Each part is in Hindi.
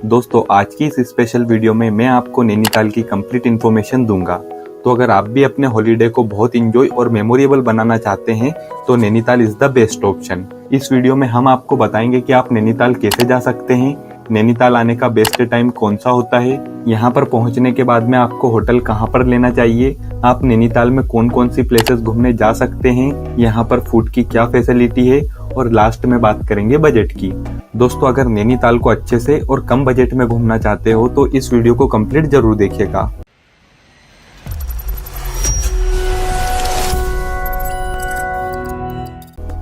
दोस्तों आज की इस स्पेशल वीडियो में मैं आपको नैनीताल की कंप्लीट इन्फॉर्मेशन दूंगा। तो अगर आप भी अपने हॉलीडे को बहुत इंजॉय और मेमोरेबल बनाना चाहते हैं तो Nainital is the best option. इस वीडियो में हम आपको बताएंगे कि आप नैनीताल कैसे जा सकते हैं, नैनीताल आने का बेस्ट टाइम कौन सा होता है, यहाँ पर पहुँचने के बाद में आपको होटल कहाँ पर लेना चाहिए, आप नैनीताल में कौन कौन सी प्लेसेस घूमने जा सकते हैं, यहाँ पर फूड की क्या फैसिलिटी है और लास्ट में बात करेंगे बजट की। दोस्तों अगर नैनीताल को अच्छे से और कम बजट में घूमना चाहते हो तो इस वीडियो को कंप्लीट जरूर देखिएगा।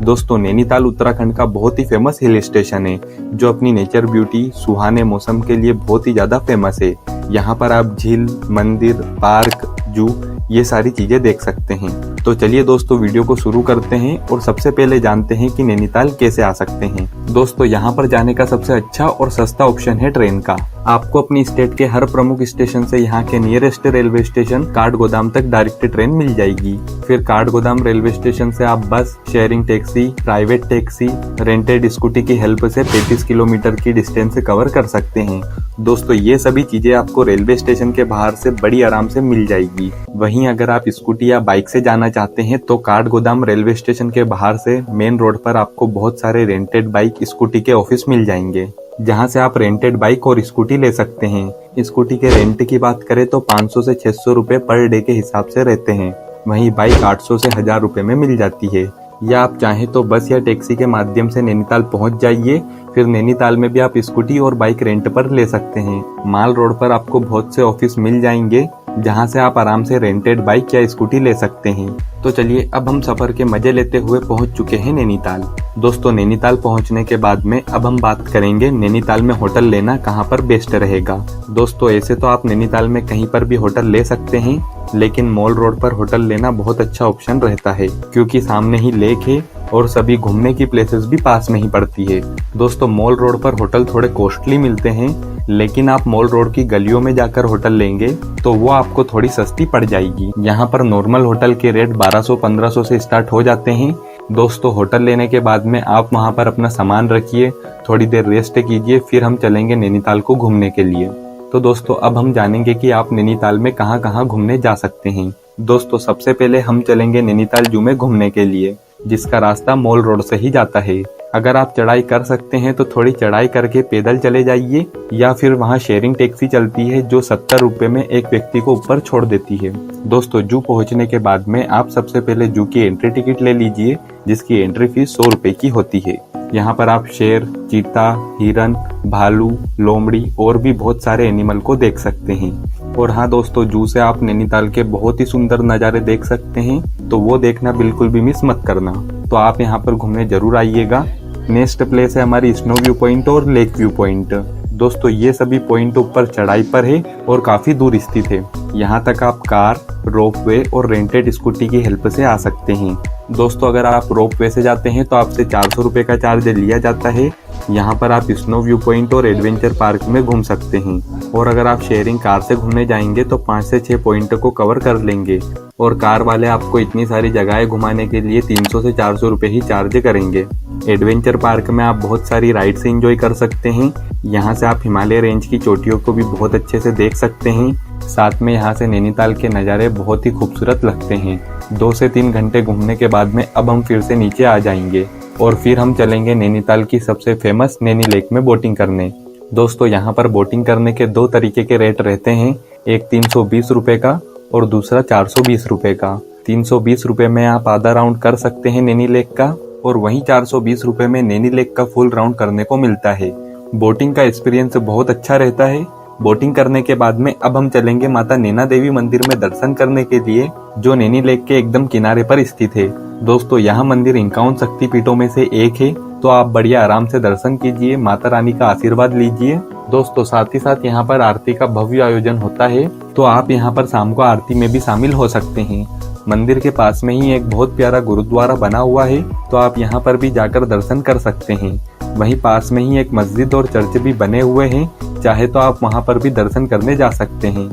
दोस्तों नैनीताल उत्तराखंड का बहुत ही फेमस हिल स्टेशन है जो अपनी नेचर ब्यूटी, सुहाने मौसम के लिए बहुत ही ज्यादा फेमस है। यहाँ पर आप झील, मंदिर, पार्क, जू ये सारी चीजें देख सकते हैं। तो चलिए दोस्तों वीडियो को शुरू करते हैं और सबसे पहले जानते हैं कि नैनीताल कैसे आ सकते हैं। दोस्तों यहाँ पर जाने का सबसे अच्छा और सस्ता ऑप्शन है ट्रेन का। आपको अपनी स्टेट के हर प्रमुख स्टेशन से यहाँ के नियरेस्ट रेलवे स्टेशन काठगोदाम तक डायरेक्ट ट्रेन मिल जाएगी। फिर काठगोदाम रेलवे स्टेशन से आप बस, sharing taxi, private taxi, rented scooty की हेल्प से 35 किलोमीटर की डिस्टेंस कवर कर सकते हैं। दोस्तों ये सभी चीजें आपको रेलवे स्टेशन के बाहर से बड़ी आराम से मिल जाएगी। वहीं अगर आप स्कूटी या बाइक से जाना चाहते हैं तो काठगोदाम रेलवे स्टेशन के बाहर से मेन रोड पर आपको बहुत सारे रेंटेड बाइक, स्कूटी के ऑफिस मिल जाएंगे जहां से आप रेंटेड बाइक और स्कूटी ले सकते हैं। स्कूटी के रेंट की बात करें तो 500 से 600 रुपए पर डे के हिसाब से रहते हैं। वहीं बाइक 800 से 1000 रुपए में मिल जाती है। या आप चाहें तो बस या टैक्सी के माध्यम से नैनीताल पहुंच जाइए। फिर नैनीताल में भी आप स्कूटी और बाइक रेंट पर ले सकते हैं। माल रोड पर आपको बहुत से ऑफिस मिल जाएंगे जहां से आप आराम से रेंटेड बाइक या स्कूटी ले सकते हैं। तो चलिए अब हम सफर के मजे लेते हुए पहुंच चुके हैं नैनीताल। दोस्तों नैनीताल पहुंचने के बाद में अब हम बात करेंगे नैनीताल में होटल लेना कहां पर बेस्ट रहेगा। दोस्तों ऐसे तो आप नैनीताल में कहीं पर भी होटल ले सकते हैं, लेकिन मॉल रोड पर होटल लेना बहुत अच्छा ऑप्शन रहता है क्योंकि सामने ही लेक है और सभी घूमने की प्लेसेस भी पास में ही पड़ती है। दोस्तों मॉल रोड पर होटल थोड़े कॉस्टली मिलते हैं, लेकिन आप मॉल रोड की गलियों में जाकर होटल लेंगे तो वो आपको थोड़ी सस्ती पड़ जाएगी। यहाँ पर नॉर्मल होटल के रेट 1200-1500 से स्टार्ट हो जाते हैं। दोस्तों होटल लेने के बाद में आप वहाँ पर अपना सामान रखिए, थोड़ी देर रेस्ट कीजिए, फिर हम चलेंगे नैनीताल को घूमने के लिए। तो दोस्तों अब हम जानेंगे कि आप नैनीताल में कहाँ कहाँ घूमने जा सकते हैं। दोस्तों सबसे पहले हम चलेंगे नैनीताल जू में घूमने के लिए, जिसका रास्ता मॉल रोड से ही जाता है। अगर आप चढ़ाई कर सकते हैं तो थोड़ी चढ़ाई करके पैदल चले जाइए, या फिर वहाँ शेयरिंग टैक्सी चलती है जो 70 रुपए में एक व्यक्ति को ऊपर छोड़ देती है। दोस्तों जू पहुँचने के बाद में आप सबसे पहले जू की एंट्री टिकट ले लीजिए, जिसकी एंट्री फीस 100 रुपए की होती है। यहाँ पर आप शेर, चीता, हिरन, भालू, लोमड़ी और भी बहुत सारे एनिमल को देख सकते हैं। और हाँ दोस्तों जू से आप नैनीताल के बहुत ही सुंदर नज़ारे देख सकते हैं, तो वो देखना बिल्कुल भी मिस मत करना। तो आप यहाँ पर घूमने जरूर आइएगा। नेक्स्ट प्लेस है हमारी स्नो व्यू पॉइंट और लेक व्यू पॉइंट। दोस्तों ये सभी पॉइंट ऊपर चढ़ाई पर है और काफी दूर स्थित है। यहाँ तक आप कार, रोपवे और रेंटेड स्कूटी की हेल्प से आ सकते हैं। दोस्तों अगर आप रोपवे से जाते हैं तो आपसे 400 रुपए का चार्ज लिया जाता है। यहाँ पर आप स्नो व्यू पॉइंट और एडवेंचर पार्क में घूम सकते हैं। और अगर आप शेयरिंग कार से घूमने जाएंगे तो 5 से 6 पॉइंट को कवर कर लेंगे और कार वाले आपको इतनी सारी जगहें घुमाने के लिए 300 से 400 रुपए ही चार्ज करेंगे। एडवेंचर पार्क में आप बहुत सारी राइड्स एंजॉय कर सकते हैं। यहाँ से आप हिमालय रेंज की चोटियों को भी बहुत अच्छे से देख सकते हैं। साथ में यहाँ से नैनीताल के नज़ारे बहुत ही खूबसूरत लगते हैं। 2 से 3 घंटे घूमने के बाद में अब हम फिर से नीचे आ जाएंगे और फिर हम चलेंगे नैनीताल की सबसे फेमस नैनी लेक में बोटिंग करने। दोस्तों यहाँ पर बोटिंग करने के 2 तरीके के रेट रहते हैं, एक 320 रुपए का और दूसरा 420 रुपए का। 320 रुपए में आप आधा राउंड कर सकते हैं नैनी लेक का, और वहीं 420 रुपए में नैनी लेक का फुल राउंड करने को मिलता है। बोटिंग का एक्सपीरियंस बहुत अच्छा रहता है। बोटिंग करने के बाद में अब हम चलेंगे माता नैना देवी मंदिर में दर्शन करने के लिए, जो नैनी लेक के एकदम किनारे पर स्थित है। दोस्तों यह मंदिर 51 शक्तिपीठों में से एक है, तो आप बढ़िया आराम से दर्शन कीजिए, माता रानी का आशीर्वाद लीजिए। दोस्तों साथ ही साथ यहाँ पर आरती का भव्य आयोजन होता है, तो आप यहाँ पर शाम को आरती में भी शामिल हो सकते हैं। मंदिर के पास में ही एक बहुत प्यारा गुरुद्वारा बना हुआ है, तो आप यहाँ पर भी जाकर दर्शन कर सकते हैं। वहीं पास में ही एक मस्जिद और चर्च भी बने हुए हैं, चाहे तो आप वहाँ पर भी दर्शन करने जा सकते हैं।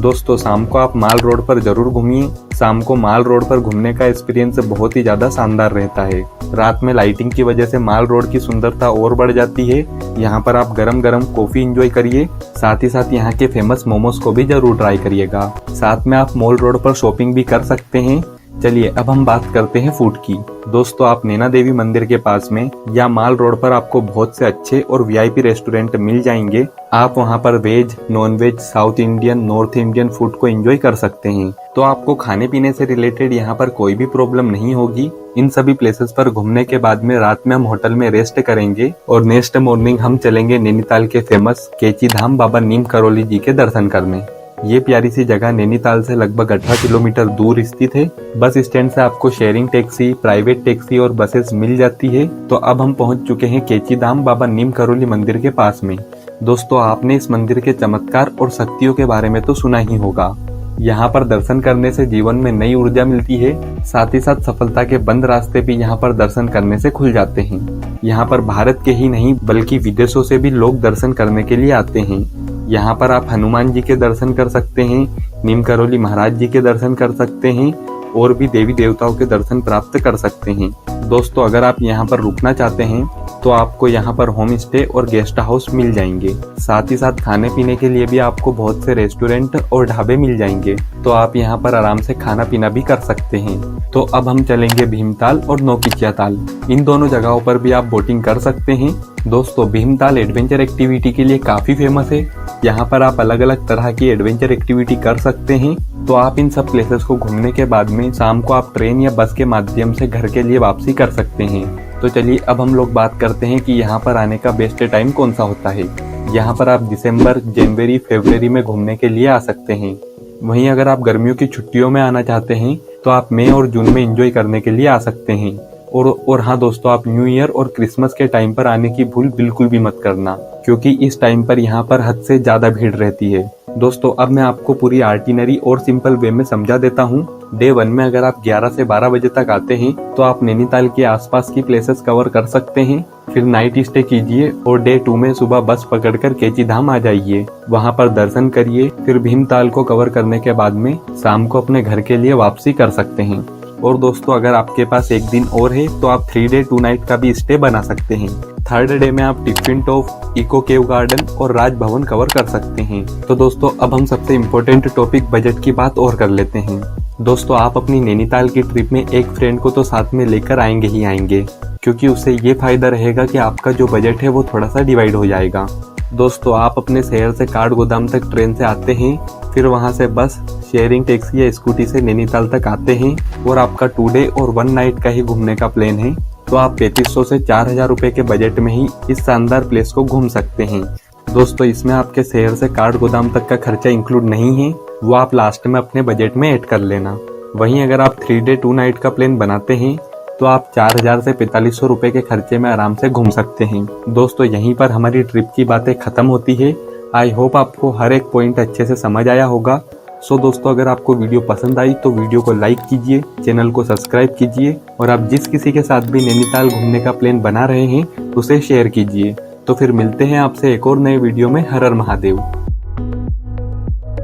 दोस्तों शाम को आप माल रोड पर जरूर घूमिए, शाम को माल रोड पर घूमने का एक्सपीरियंस बहुत ही ज्यादा शानदार रहता है। रात में लाइटिंग की वजह से माल रोड की सुंदरता और बढ़ जाती है। यहाँ पर आप गरम गरम कॉफी एंजॉय करिए, साथ ही साथ यहाँ के फेमस मोमोज को भी जरूर ट्राई करिएगा। साथ में आप मॉल रोड पर शॉपिंग भी कर सकते हैं। चलिए अब हम बात करते हैं फूड की। दोस्तों, आप नैना देवी मंदिर के पास में या माल रोड पर आपको बहुत से अच्छे और वीआईपी रेस्टोरेंट मिल जाएंगे। आप वहां पर veg, non veg, south Indian, north Indian food को एंजॉय कर सकते हैं। तो आपको खाने पीने से रिलेटेड यहाँ पर कोई भी प्रॉब्लम नहीं होगी। इन सभी प्लेसेस पर घूमने के बाद में रात में हम होटल में रेस्ट करेंगे और नेक्स्ट मॉर्निंग हम चलेंगे नैनीताल के फेमस केची धाम बाबा नीम करोली जी के दर्शन करने। ये प्यारी सी जगह नैनीताल से लगभग 18 किलोमीटर दूर स्थित है। बस स्टैंड से आपको शेयरिंग टैक्सी, प्राइवेट टैक्सी और बसेस मिल जाती है। तो अब हम पहुंच चुके हैं केची धाम बाबा नीम करोली मंदिर के पास में। दोस्तों, आपने इस मंदिर के चमत्कार और शक्तियों के बारे में तो सुना ही होगा। यहाँ पर दर्शन करने से जीवन में नई ऊर्जा मिलती है। साथ ही साथ सफलता के बंद रास्ते भी यहाँ पर दर्शन करने से खुल जाते हैं। यहाँ पर भारत के ही नहीं बल्कि विदेशों से भी लोग दर्शन करने के लिए आते हैं। यहाँ पर आप हनुमान जी के दर्शन कर सकते हैं, नीम करोली महाराज जी के दर्शन कर सकते हैं और भी देवी देवताओं के दर्शन प्राप्त कर सकते हैं। दोस्तों, अगर आप यहाँ पर रुकना चाहते हैं तो आपको यहाँ पर होम स्टे और गेस्ट हाउस मिल जाएंगे। साथ ही साथ खाने पीने के लिए भी आपको बहुत से रेस्टोरेंट और ढाबे मिल जाएंगे। तो आप यहाँ पर आराम से खाना पीना भी कर सकते हैं। तो अब हम चलेंगे भीमताल और नौकिचिया ताल। इन दोनों जगहों पर भी आप बोटिंग कर सकते हैं। दोस्तों, भीमताल एडवेंचर एक्टिविटी के लिए काफी फेमस है। यहाँ पर आप अलग अलग तरह की एडवेंचर एक्टिविटी कर सकते हैं। तो आप इन सब प्लेसेस को घूमने के बाद में शाम को आप ट्रेन या बस के माध्यम से घर के लिए वापसी कर सकते हैं। तो चलिए अब हम लोग बात करते हैं कि यहाँ पर आने का बेस्ट टाइम कौन सा होता है। यहाँ पर आप दिसंबर, जनवरी, फरवरी में घूमने के लिए आ सकते हैं। वहीं अगर आप गर्मियों की छुट्टियों में आना चाहते हैं तो आप मई और जून में एंजॉय करने के लिए आ सकते हैं। और हाँ दोस्तों, आप न्यू ईयर और क्रिसमस के टाइम पर आने की भूल बिल्कुल भी मत करना, क्योंकि इस टाइम पर यहाँ पर हद से ज्यादा भीड़ रहती है। दोस्तों, अब मैं आपको पूरी आर्टिनरी और सिंपल वे में समझा देता हूँ। डे 1 में अगर आप 11 से 12 बजे तक आते हैं तो आप नैनीताल के आसपास की प्लेसेस कवर कर सकते हैं। फिर नाइट स्टे कीजिए और डे 2 में सुबह बस पकड़कर केची धाम आ जाइए। वहाँ पर दर्शन करिए। फिर भीमताल को कवर करने के बाद में शाम को अपने घर के लिए वापसी कर सकते हैं। और दोस्तों, अगर आपके पास एक दिन और है तो आप 3 डे 2 नाइट का भी स्टे बना सकते हैं। 3rd डे में आप टिफिन टॉप, इको केव गार्डन और राजभवन कवर कर सकते हैं। तो दोस्तों, अब हम सबसे इम्पोर्टेंट टॉपिक बजट की बात और कर लेते हैं। दोस्तों, आप अपनी नैनीताल की ट्रिप में एक फ्रेंड को तो साथ में लेकर आएंगे ही आएंगे, क्योंकि उससे ये फायदा रहेगा कि आपका जो बजट है वो थोड़ा सा डिवाइड हो जाएगा। दोस्तों, आप अपने शहर से काठ गोदाम तक ट्रेन से आते हैं, फिर वहां से बस, शेयरिंग टैक्सी या स्कूटी से नैनीताल तक आते हैं और आपका 2 डे और 1 नाइट का ही घूमने का प्लान है, तो आप 3500 से 4000 रुपए के बजट में ही इस शानदार प्लेस को घूम सकते हैं। दोस्तों, इसमें आपके शहर से काठ गोदाम तक का खर्चा इंक्लूड नहीं है, वो आप लास्ट में अपने बजट में ऐड कर लेना। वहीं अगर आप 3 डे 2 नाइट का प्लान बनाते हैं तो आप 4000 से 4500 रुपए के खर्चे में आराम से घूम सकते हैं। दोस्तों, यहीं पर हमारी ट्रिप की बातें खत्म होती है। आई होप आपको हर एक पॉइंट अच्छे से समझ आया होगा। सो दोस्तों, अगर आपको वीडियो पसंद आई तो वीडियो को लाइक कीजिए, चैनल को सब्सक्राइब कीजिए और आप जिस किसी के साथ भी नैनीताल घूमने का प्लान बना रहे हैं उसे शेयर कीजिए। तो फिर मिलते हैं आपसे एक और नए वीडियो में। हर हर महादेव।